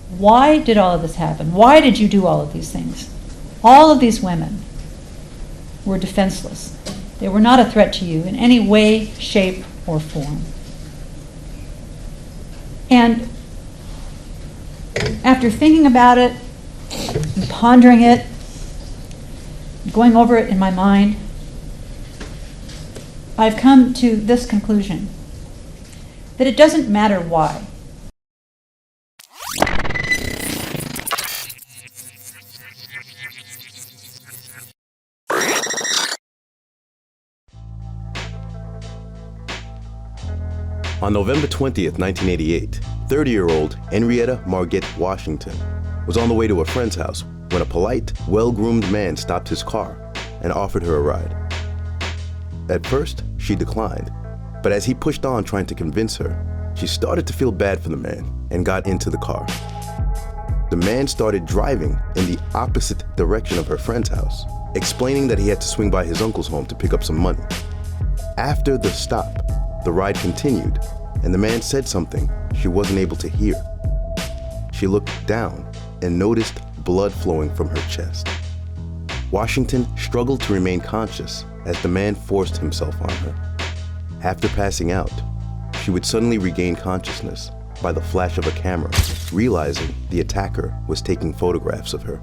Why did all of this happen? Why did you do all of these things? All of these women were defenseless. They were not a threat to you in any way, shape, or form. And after thinking about it, and pondering it, going over it in my mind, I've come to this conclusion, that it doesn't matter why. On November 20th, 1988, 30-year-old Enietra Washington was on the way to a friend's house when a polite, well-groomed man stopped his car and offered her a ride. At first, she declined, but as he pushed on trying to convince her, she started to feel bad for the man and got into the car. The man started driving in the opposite direction of her friend's house, explaining that he had to swing by his uncle's home to pick up some money. After the stop, the ride continued, and the man said something she wasn't able to hear. She looked down and noticed blood flowing from her chest. Washington struggled to remain conscious as the man forced himself on her. After passing out, she would suddenly regain consciousness by the flash of a camera, realizing the attacker was taking photographs of her.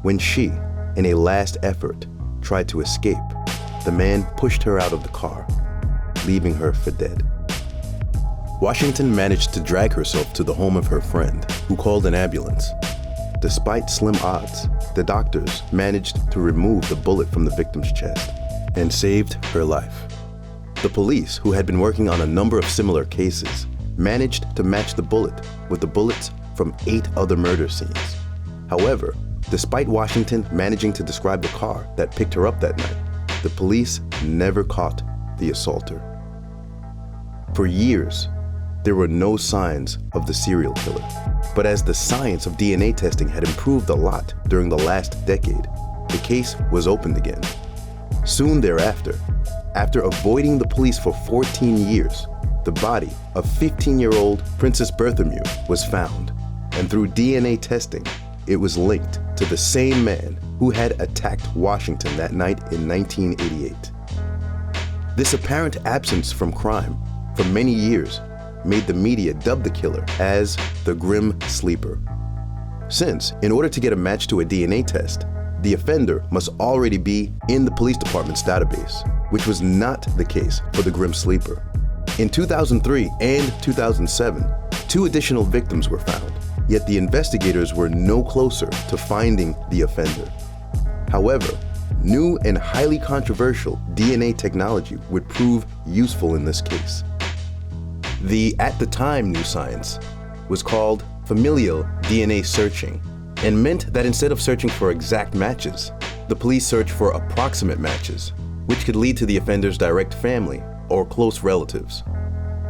When she, in a last effort, tried to escape, the man pushed her out of the car, leaving her for dead. Washington managed to drag herself to the home of her friend, who called an ambulance. Despite slim odds, the doctors managed to remove the bullet from the victim's chest and saved her life. The police, who had been working on a number of similar cases, managed to match the bullet with the bullets from 8 other murder scenes. However, despite Washington managing to describe the car that picked her up that night, the police never caught the assaulter. For years, there were no signs of the serial killer. But as the science of DNA testing had improved a lot during the last decade, the case was opened again. Soon thereafter, after avoiding the police for 14 years, the body of 15-year-old Princess Berthomieu was found, and through DNA testing, it was linked to the same man who had attacked Washington that night in 1988. This apparent absence from crime for many years made the media dub the killer as the Grim Sleeper. Since, in order to get a match to a DNA test, the offender must already be in the police department's database, which was not the case for the Grim Sleeper. In 2003 and 2007, 2 additional victims were found, yet the investigators were no closer to finding the offender. However, new and highly controversial DNA technology would prove useful in this case. The, at the time, new science was called familial DNA searching, and meant that instead of searching for exact matches, the police searched for approximate matches, which could lead to the offender's direct family or close relatives.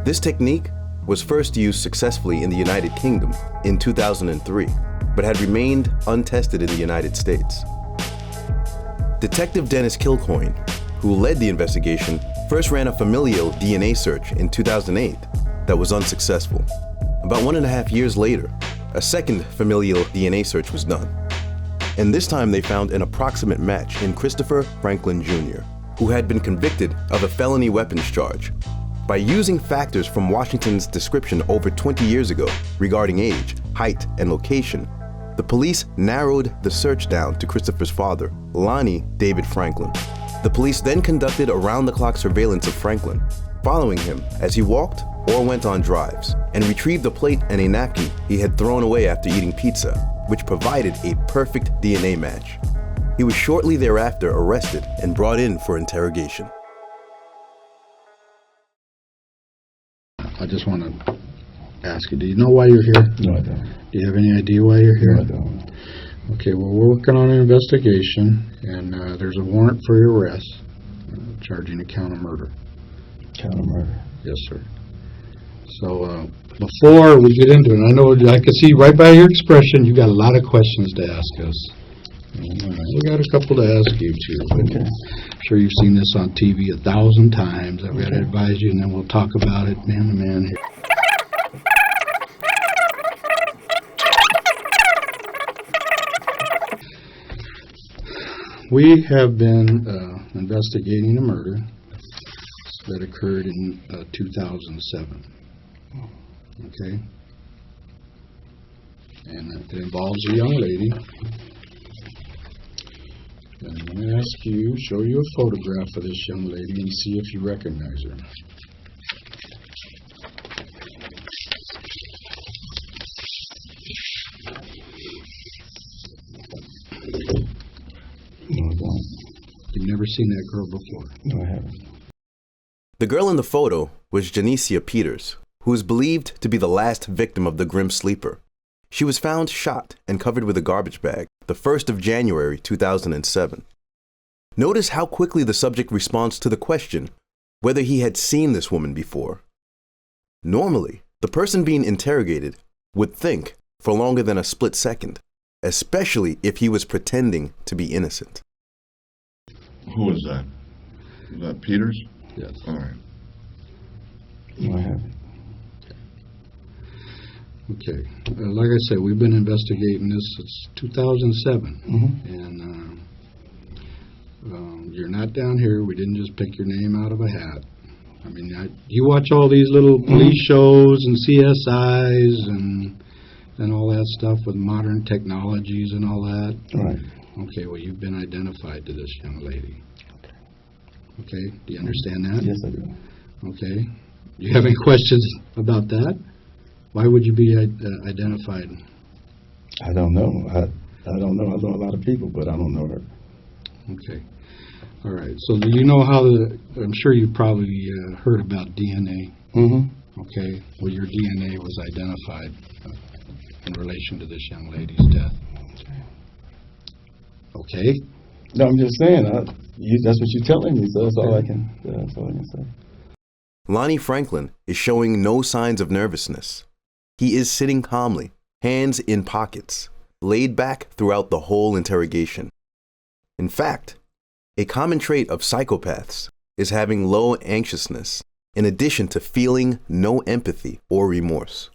This technique was first used successfully in the United Kingdom in 2003, but had remained untested in the United States. Detective Dennis Kilcoyne, who led the investigation, first ran a familial DNA search in 2008 that was unsuccessful. About 1.5 years later, a second familial DNA search was done. And this time they found an approximate match in Christopher Franklin Jr., who had been convicted of a felony weapons charge. By using factors from Washington's description over 20 years ago regarding age, height, and location, the police narrowed the search down to Christopher's father, Lonnie David Franklin. The police then conducted around-the-clock surveillance of Franklin, following him as he walked or went on drives, and retrieved a plate and a napkin he had thrown away after eating pizza, which provided a perfect DNA match. He was shortly thereafter arrested and brought in for interrogation. I just want to ask you, do you know why you're here? No, I don't. Do you have any idea why you're here? No, I don't. Okay, well, we're working on an investigation, and there's a warrant for your arrest, charging a count of murder. Count of murder. Yes, sir. So before we get into it, I know I can see right by your expression you got a lot of questions to ask us. We got a couple to ask you too. Okay. I'm sure you've seen this on TV 1,000 times. I've got to advise you, and then we'll talk about it man to man here. We have been investigating a murder that occurred in 2007. Okay? And it involves a young lady. And I'm going to ask you, show you a photograph of this young lady and see if you recognize her. No, I don't. You've never seen that girl before? No, I haven't. The girl in the photo was Janicia Peters, who is believed to be the last victim of the grim sleeper. She was found shot and covered with a garbage bag the 1st of January 2007. Notice how quickly the subject responds to the question whether he had seen this woman before. Normally, the person being interrogated would think for longer than a split second, especially if he was pretending to be innocent. Who is that? Is that Peters? Yes. All right. No, I haven't. Okay. Like I said, we've been investigating this since 2007. Mm-hmm. And you're not down here. We didn't just pick your name out of a hat. I mean, you watch all these little police shows and CSIs and all that stuff with modern technologies and all that. Right. Okay, well, you've been identified to this young lady. Okay, do you understand that? Yes, I do. Okay. Do you have any questions about that? Why would you be identified? I don't know. I don't know. I know a lot of people, but I don't know her. Okay. All right. So do you know how I'm sure you've probably heard about DNA. Mm-hmm. Okay. Well, your DNA was identified in relation to this young lady's death. Okay. No, I'm just saying. That's what you're telling me, so that's all I can. That's all I can say. Lonnie Franklin is showing no signs of nervousness. He is sitting calmly, hands in pockets, laid back throughout the whole interrogation. In fact, a common trait of psychopaths is having low anxiousness, in addition to feeling no empathy or remorse.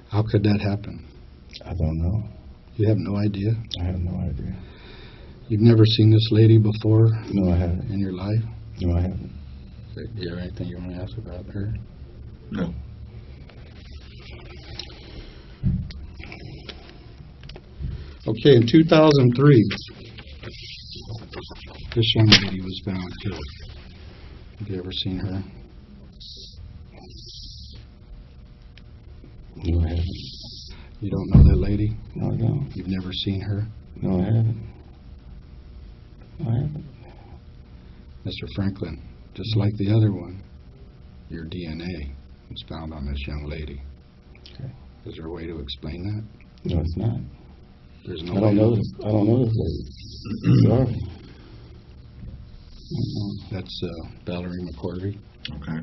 How could that happen? I don't know. You have no idea? I have no idea. You've never seen this lady before No, I haven't. in your life? No, I haven't. Do you have anything you want to ask about her? No. Okay, in 2003, this young lady was found killed. Have you ever seen her? No, I haven't. You don't know that lady? No, I don't. You've never seen her? No, I haven't. No, I haven't. Mr. Franklin, just like the other one, your DNA was found on this young lady. Okay. Is there a way to explain that? No, it's not. There's no I don't way. know this. I don't know this lady. Sorry. That's Valerie McCorvey. Okay.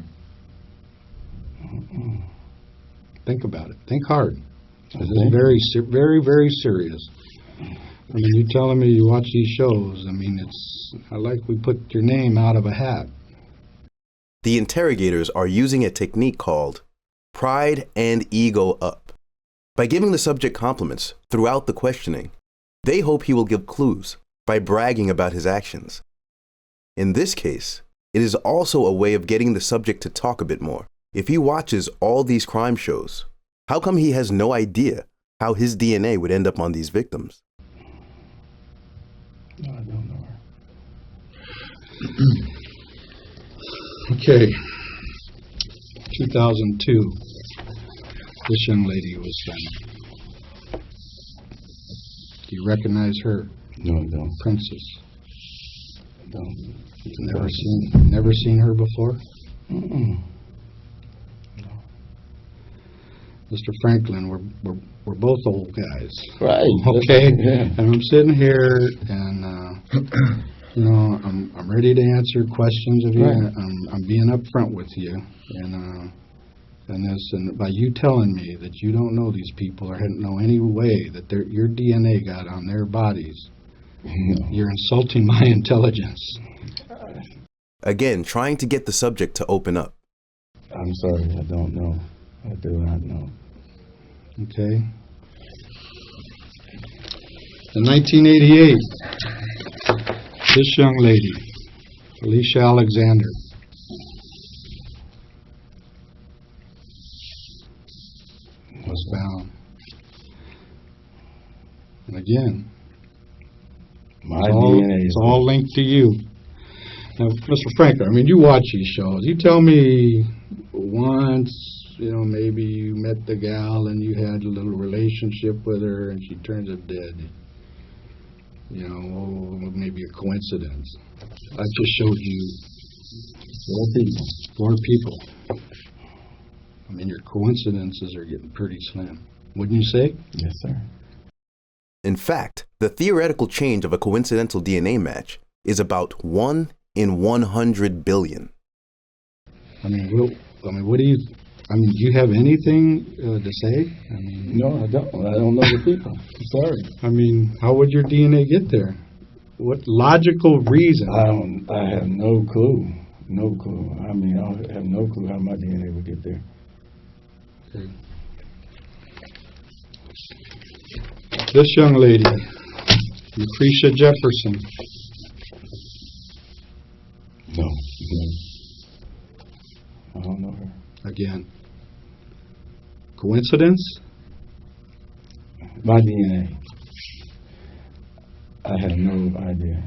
Think about it. Think hard. This is Okay. very, very serious. I mean, you telling me you watch these shows. I mean, I like we put your name out of a hat. The interrogators are using a technique called pride and ego up. By giving the subject compliments throughout the questioning, they hope he will give clues by bragging about his actions. In this case, it is also a way of getting the subject to talk a bit more. If he watches all these crime shows, how come he has no idea how his DNA would end up on these victims? No, I don't know her. Okay. 2002. This young lady was found. Do you recognize her? No, I don't. Princess. I don't. Never seen her before? Mm-mm. Mr. Franklin, we're both old guys. Right. Okay? Yeah. And I'm sitting here and you know, I'm ready to answer questions of you. Right. I'm being upfront with you. And by you telling me that you don't know these people or don't know any way that your DNA got on their bodies, No. you're insulting my intelligence. Again, trying to get the subject to open up. I'm sorry, I don't know. I do not know. Okay? In 1988, This young lady, Alicia Alexander, was found. And again, My it's DNA. all linked to you. Now, Mr. Franklin, I mean, you watch these shows. You tell me once, maybe you met the gal and you had a little relationship with her and she turns up dead. Maybe a coincidence. I just showed you 4 people. I mean, your coincidences are getting pretty slim. Wouldn't you say? Yes, sir. In fact, the theoretical change of a coincidental DNA match is about 1 in 100 billion. What do you... do you have anything to say? No, I don't. I don't know the people. I'm sorry. How would your DNA get there? What logical reason? I have no clue. No clue. I have no clue how my DNA would get there. Okay. This young lady, Lucretia Jefferson. No. I don't know her. Again. Coincidence? My DNA. I have no idea.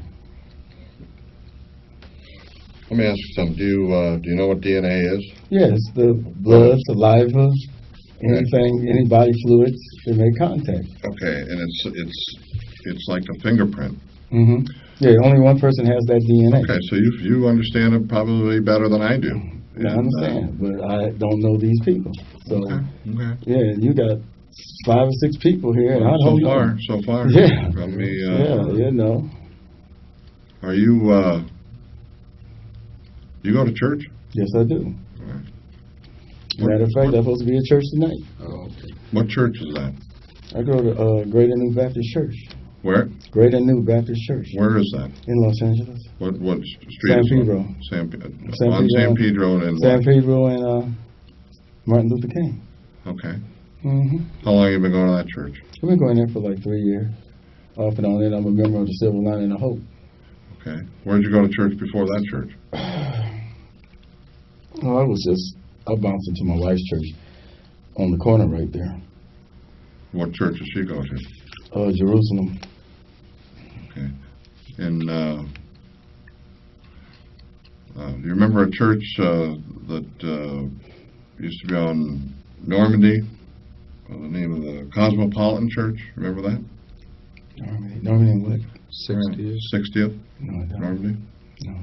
Let me ask you something. Do you know what DNA is? Yes, the blood, saliva, anything, any body fluids that make contact. Okay, and it's like a fingerprint. Mm-hmm. Yeah, only one person has that DNA. Okay, so you understand it probably better than I do. I understand, but I don't know these people. So, okay. Yeah, you got 5 or 6 people here, and I So don't know. So far. Yeah. From me, Yeah, Are you, you go to church? Yes, I do. All right. Matter of fact, I'm supposed to be at church tonight. Oh, okay. What church is that? I go to Greater New Baptist Church. Where? Greater New Baptist Church. Where is that? In Los Angeles. What street San is Pedro. on? San Pedro. San Pedro and San what? Pedro and Martin Luther King. Okay. Mm-hmm. How long have you been going to that church? I've been going there for like 3 years. Off and on it. I'm a member of the Silver Lining of Hope. Okay. Where did you go to church before that church? Well, I bounced into my wife's church on the corner right there. What church does she go to? Jerusalem. Okay. And you remember a church that used to be on Normandy? The name of the Cosmopolitan Church. Remember that? Normandy what? 60th. 60th? No, I don't. Normandy? No.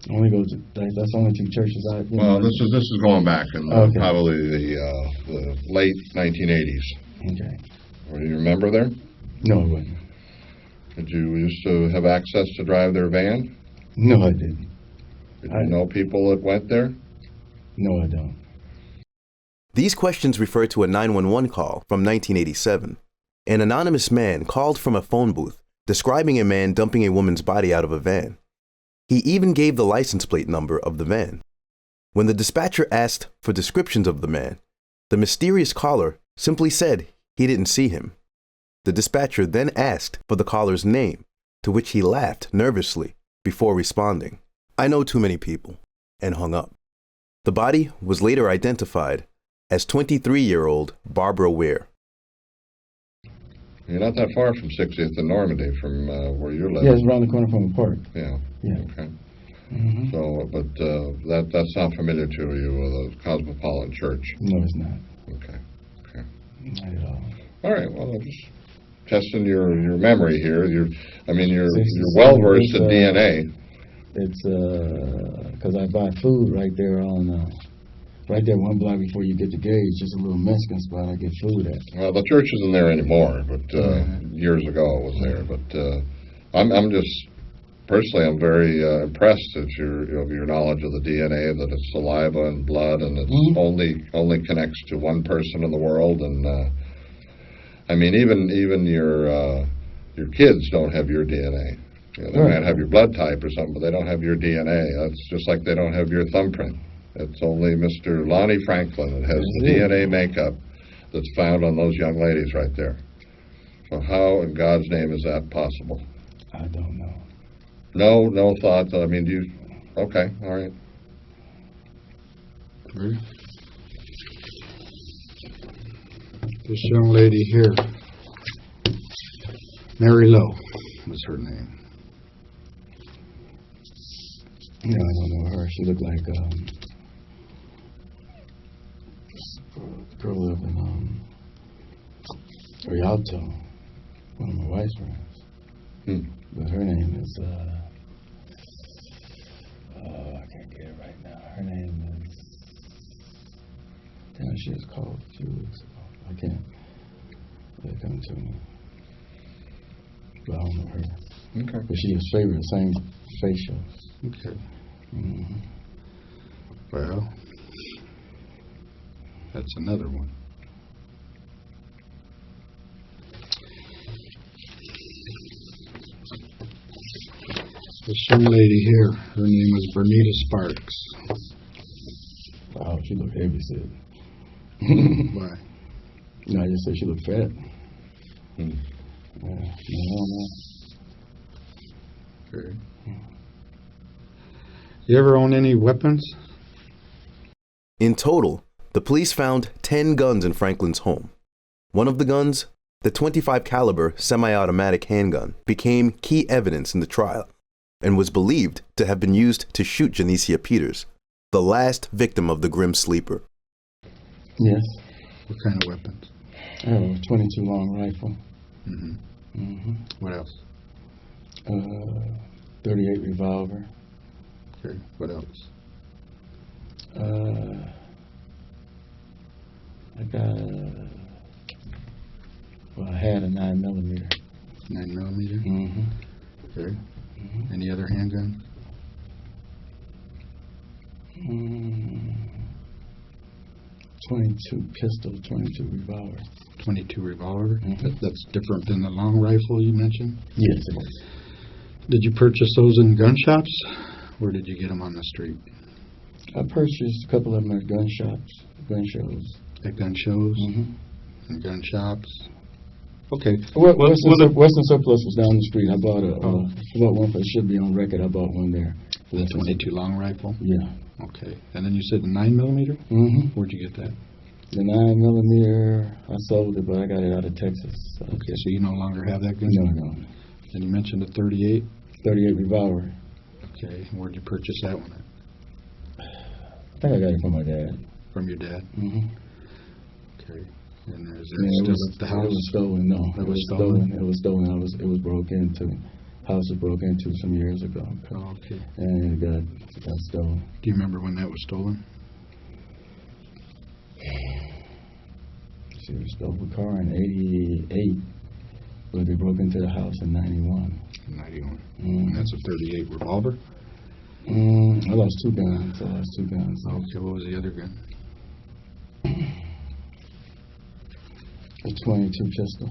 I only go to, that's only 2 churches I... Well, this is going back in Okay. probably the late 1980s. Okay. Do you remember there? No, I wouldn't. Did you used to have access to drive their van? No, I didn't. Did you know people that went there? No, I don't. These questions refer to a 911 call from 1987. An anonymous man called from a phone booth describing a man dumping a woman's body out of a van. He even gave the license plate number of the van. When the dispatcher asked for descriptions of the man, the mysterious caller simply said he didn't see him. The dispatcher then asked for the caller's name, to which he laughed nervously before responding, "I know too many people," and hung up. The body was later identified as 23-year-old Barbara Ware. You're not that far from 60th and Normandy from where you're living. Yeah, it's around the corner from the park. Yeah. Yeah. Okay. Mm-hmm. So, but that's not familiar to you, the Cosmopolitan Church. No, it's not. Okay. Okay. Not at all. All right. Well, I'm just testing your memory here. You're well versed in It's, DNA. It's because I buy food right there on right there 1 block before you get to Gage, just a little Mexican spot I get food at. Well, the church isn't there anymore, but years ago it was there. But I'm just personally, I'm very impressed at your knowledge of the DNA, that it's saliva and blood, and it's only connects to one person in the world. And I mean, even your kids don't have your DNA. They might have your blood type or something, but they don't have your DNA. That's just like they don't have your thumbprint. It's only Mr. Lonnie Franklin that has the DNA makeup that's found on those young ladies right there. So how in God's name is that possible? I don't know. No thought, I mean, do you, okay, all right. Ready? This young lady here, Mary Lowe was her name. Yeah, I don't know her. She looked like the girl lived in Rialto, one of my wife's friends. But her name is I can't get it right now. Her name is, damn, she was called a few weeks ago. I can't let it come to me. But I don't know her. Okay. But she was favorite, same facial. Okay. Mm-hmm. Well, that's another one. This young lady here, her name was Bernita Sparks. Wow, she looked heavy set. Why? No, I just said she looked fat. Hmm. Yeah, no. Okay. You ever own any weapons? In total, the police found 10 guns in Franklin's home. One of the guns, the .25 caliber semi-automatic handgun, became key evidence in the trial and was believed to have been used to shoot Janicia Peters, the last victim of the Grim Sleeper. Yes. What kind of weapons? I have a 22 long rifle. Mm-hmm. Mm-hmm. What else? 38 revolver. Okay. What else? I had a 9mm. 9mm? Mm-hmm. Okay. Any other handgun? 22 pistol, 22 revolver. 22 revolver? Mhm. That's different than the long rifle you mentioned? Yes, it is. Did you purchase those in gun shops, or did you get them on the street? I purchased a couple of them at gun shops, gun shows. At gun shows Mm-hmm. and gun shops? Okay. Western Surplus was down the street. I bought one for, it should be on record. I bought one there. The 22 long rifle? Yeah. Okay. And then you said the 9mm? Mm-hmm. Where'd you get that? The 9mm, I sold it, but I got it out of Texas. Okay, so you no longer have that gun? No. And you mentioned a 38? 38 revolver. Okay. Where'd you purchase that one at? I think I got it from my dad. From your dad? Mm-hmm. Okay. And is Yeah, it still at the house? It was stolen. No, It was stolen? It was stolen. It was broke into. House was broke into some years ago. Oh, okay. And it got stolen. Do you remember when that was stolen? She stole the car in '88, but they broke into the house in '91. 91. Mm. And that's a 38 revolver? I lost two guns. Okay, what was the other gun? A 22 pistol.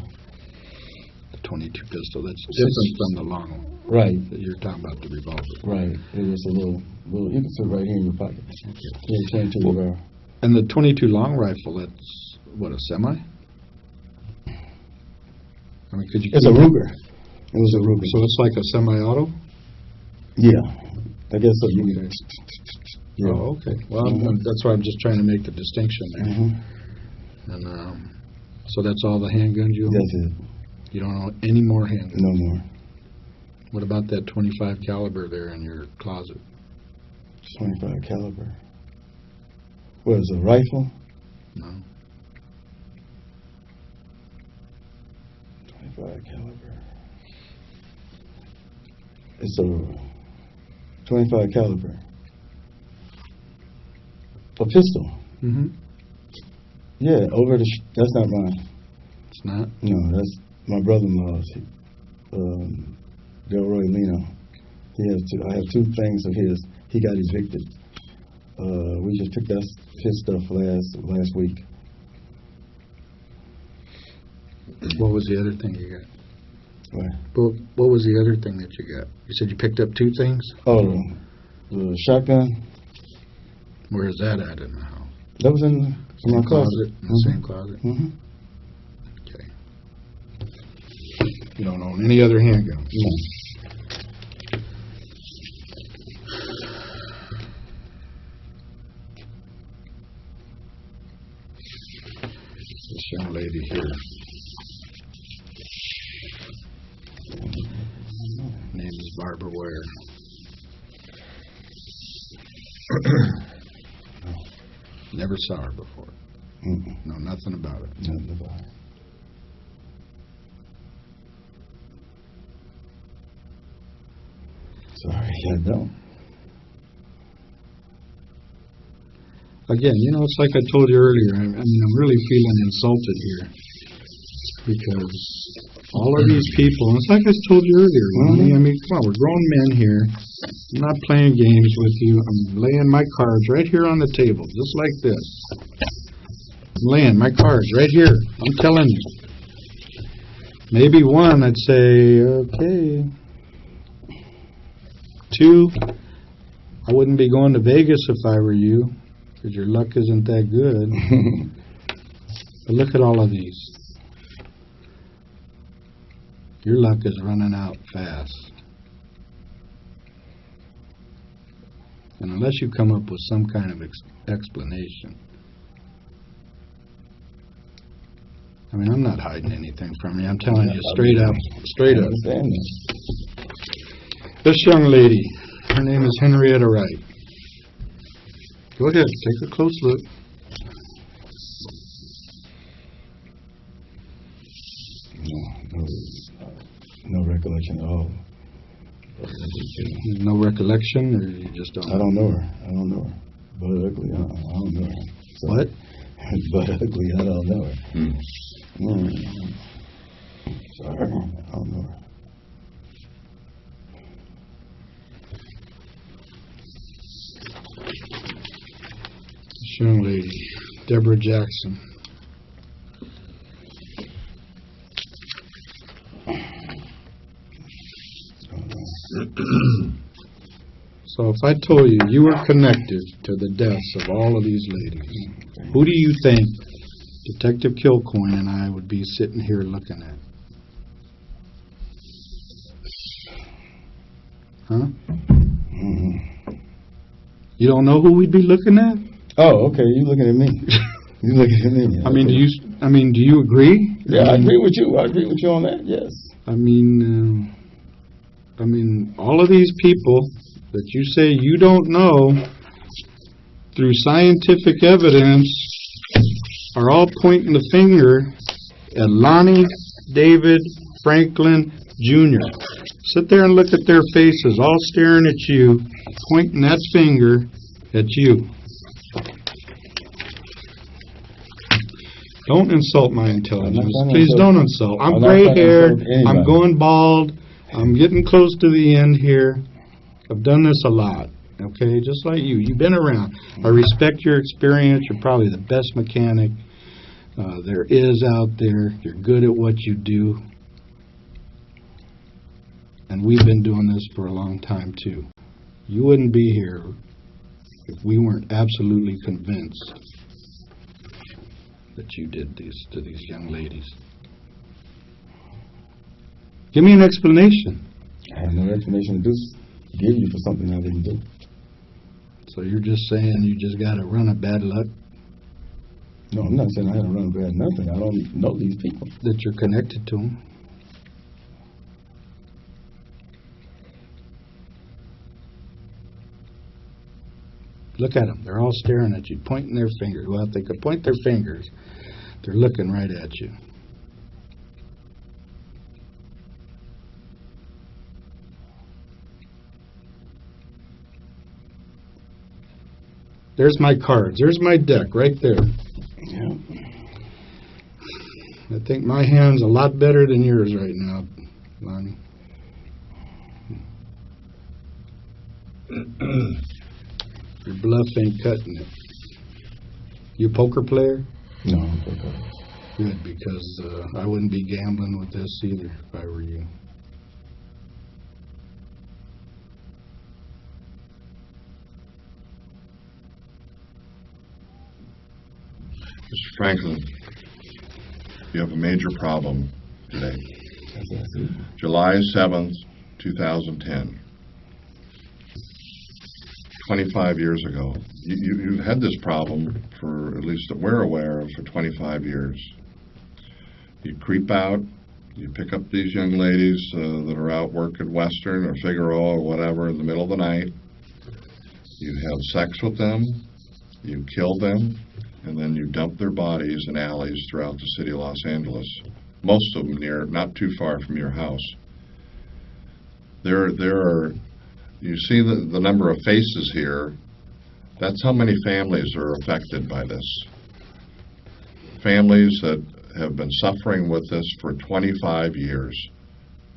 The 22 pistol. That's different from the long one. Right. You're talking about the revolver. Right. It was a little. You can sit right here in your pocket. Yeah, 22 revolver. And the 22 long rifle, that's, what, a semi? I mean, could you... It's a Ruger. It was a Ruger. So it's like a semi-auto? Yeah. I guess so. Okay. Yeah. Oh, okay. Well, that's why I'm just trying to make the distinction there. Mm-hmm. And so that's all the handguns you own? That's it. You don't own any more handguns? No more. What about that 25 caliber there in your closet? 25 caliber. What is it, a rifle? No. 25 caliber. It's a 25 caliber. A pistol. Mm-hmm. Yeah, that's not mine. It's not? No, that's my brother-in-law's. Delroy Lino. He has two. I have two things of his. He got evicted. We just picked up his stuff last week. What was the other thing you got? What? What was the other thing that you got? You said you picked up two things? Oh, the shotgun. Where is that at in the house? That was in my closet. In the same closet? Mm-hmm. Okay. You don't own any other handguns? No. here. Name is Barbara Ware. Never saw her before. No, nothing about it. Nothing about it. Sorry, I don't. Again, you know, it's like I told you earlier. I mean, I'm really feeling insulted here because all of these people, and it's like I told you earlier, Lonnie, I mean, come on, we're grown men here. I'm not playing games with you. I'm laying my cards right here on the table, just like this. I'm laying my cards right here. I'm telling you. Maybe one, I'd say, okay. Two, I wouldn't be going to Vegas if I were you, because your luck isn't that good. But look at all of these. Your luck is running out fast. And unless you come up with some kind of explanation. I mean, I'm not hiding anything from you. I'm telling you straight up. Straight up. This young lady, her name is Enietra Wright. Go ahead, take a close look. No recollection at all. No recollection, or you just don't? I don't know her. I don't know her. But ugly, I don't know her. So, What? but ugly, I don't know her. Sorry, I don't know her. This young lady, Deborah Jackson. So if I told you you were connected to the deaths of all of these ladies, who do you think Detective Kilcoyne and I would be sitting here looking at? Huh? You don't know who we'd be looking at? Oh, okay. You looking at me? You looking at me? I mean, do you agree? Yeah, I agree with you. I agree with you on that. Yes. I mean, all of these people that you say you don't know, through scientific evidence, are all pointing the finger at Lonnie David Franklin Jr. Sit there and look at their faces, all staring at you, pointing that finger at you. Don't insult my intelligence. Please don't insult. I'm gray-haired. I'm going bald. I'm getting close to the end here. I've done this a lot, okay? Just like you. You've been around. I respect your experience. You're probably the best mechanic there is out there. You're good at what you do. And we've been doing this for a long time, too. You wouldn't be here if we weren't absolutely convinced that you did this to these young ladies. Give me an explanation. I have no explanation to give you for something I didn't do. So you're just saying you just got a run of bad luck? No, I'm not saying I had a run of bad nothing. I don't know these people. That you're connected to them? Look at them. They're all staring at you, pointing their fingers. Well, if they could point their fingers, they're looking right at you. There's my cards. There's my deck right there. Yeah. I think my hand's a lot better than yours right now, Lonnie. Your bluff ain't cutting it. You a poker player? No, I'm okay. Good, because I wouldn't be gambling with this either if I were you. Mr. Franklin, you have a major problem today. July 7th, 2010. 25 years ago. You've had this problem for, at least that we're aware of, for 25 years. You creep out, you pick up these young ladies that are out working Western or Figaro or whatever in the middle of the night. You have sex with them, you kill them, and then you dump their bodies in alleys throughout the city of Los Angeles. Most of them not too far from your house. There are, you see the number of faces here. That's how many families are affected by this. Families that have been suffering with this for 25 years.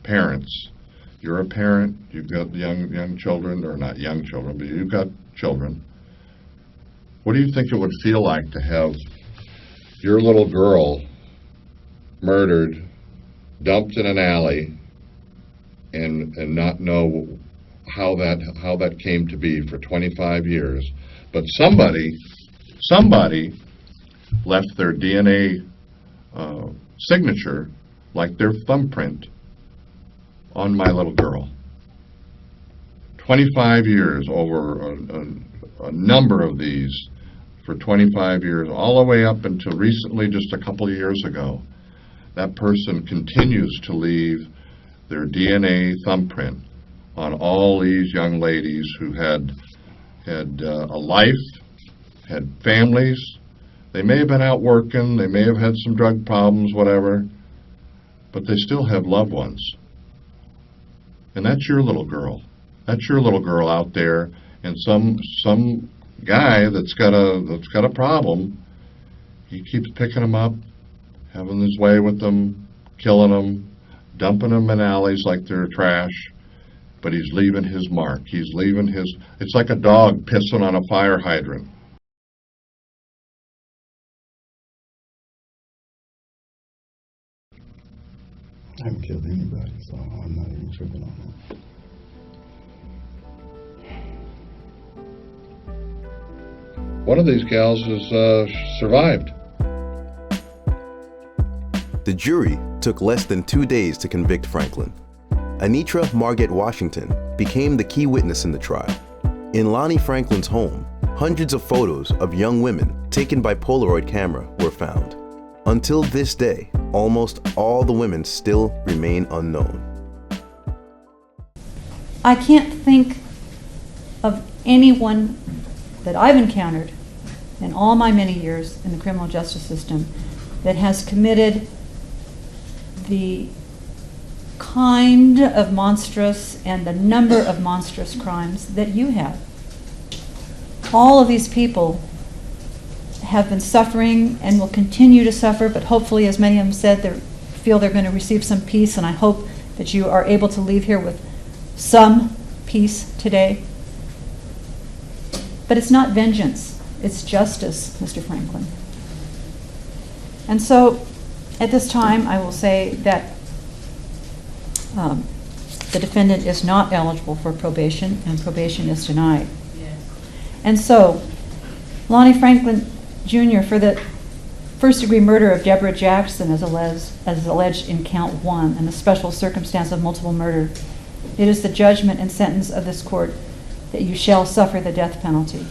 Parents. You're a parent, you've got young children, or not young children, but you've got children. What do you think it would feel like to have your little girl murdered, dumped in an alley, and not know how that came to be for 25 years? But somebody left their DNA signature, like their thumbprint, on my little girl. 25 years, over a number of these for 25 years, all the way up until recently, just a couple of years ago. That person continues to leave their DNA thumbprint on all these young ladies who had a life, had families. They may have been out working, they may have had some drug problems, whatever, but they still have loved ones. And that's your little girl. That's your little girl out there, and some guy that's got a problem, he keeps picking them up, having his way with them, killing them, dumping them in alleys like they're trash, but he's leaving his mark. He's leaving his, it's like a dog pissing on a fire hydrant. I haven't killed anybody, so I'm not even tripping on that. One of these gals has survived. The jury took less than 2 days to convict Franklin. Enietra Washington became the key witness in the trial. In Lonnie Franklin's home, hundreds of photos of young women taken by Polaroid camera were found. Until this day, almost all the women still remain unknown. I can't think of anyone that I've encountered in all my many years in the criminal justice system that has committed the kind of monstrous and the number of monstrous crimes that you have. All of these people have been suffering and will continue to suffer, but hopefully, as many of them said, they feel they're going to receive some peace, and I hope that you are able to leave here with some peace today. But it's not vengeance, it's justice, Mr. Franklin. And so, at this time, I will say that the defendant is not eligible for probation, and probation is denied. Yes. And so, Lonnie Franklin Jr., for the first-degree murder of Deborah Jackson as alleged in count 1 and the special circumstance of multiple murder, it is the judgment and sentence of this court that you shall suffer the death penalty.